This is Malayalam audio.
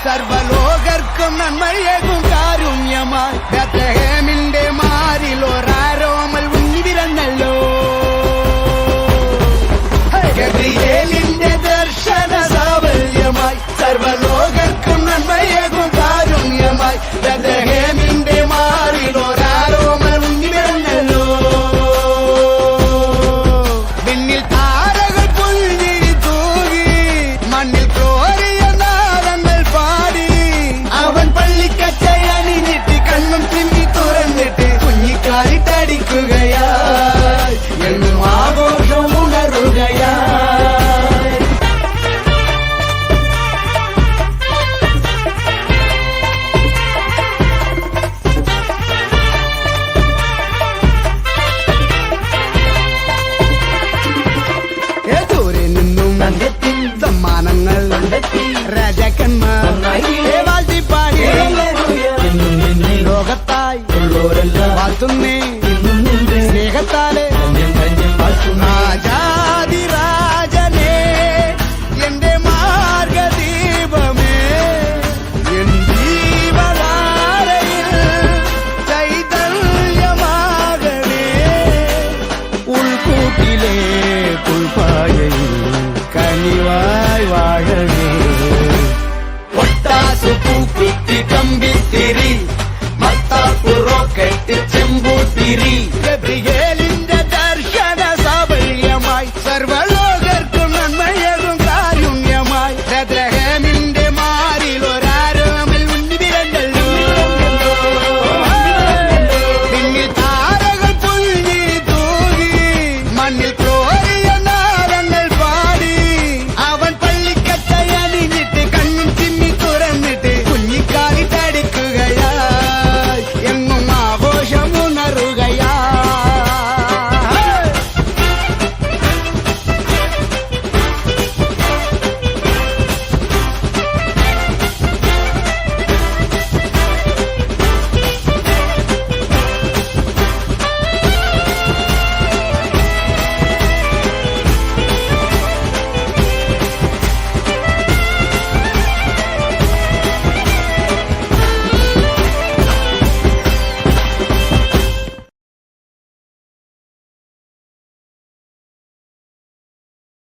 സർവലോകർക്കും നന്മയേകും കാരുണ്യമായി ബേത്ലഹേമിന്റെ മാറിൽ ഒരാരോമൽ ഉണ്ണി പിറന്നല്ലോ. ഗബ്രിയേലിന്റെ ദർശന സാഫല്യമായി സർവലോകർക്കും നന്മയേകും കാരുണ്യമായി ബേത്ലഹേമിന്റെ മാറിൽ ഒരാരോമൽ ഉണ്ണി പിറന്നല്ലോ. വിണ്ണിൽ താരകൾ പുൽഞ്ഞിരി തൂകി മണ്ണിൽ കോരിയ നാദങ്ങൾ പാടി അവൻ പള്ളിക്കച്ചയണിഞ്ഞിട്ട് കണ്ണും തിമ്മി തുറന്നിട്ട് കുഞ്ഞിക്കാലിട്ടടിക്കുകയായി എന്നും ആഘോഷം ഉണരുകയായി. ദൂരെ നിന്നും സമ്മാനങ്ങൾ രാജാക്കന്മാർ വാഴ്ത്തിപ്പാടി ലോകത്തായി വാഴ്ത്തുന്നേ സ്നേഹത്താലെ രാജാതിരാജനേ എന്റെ മാർഗദീപമേ എൻ ജീവധാരയിൽ ചൈതന്യമാകണേ. ഉൾക്കൂട്ടിലെ പുൽപ്പായയിൽ കനിവായി വാഴണേ. ഒട്ടാസു പൂക്കുത്തി കമ്പിത്തിരി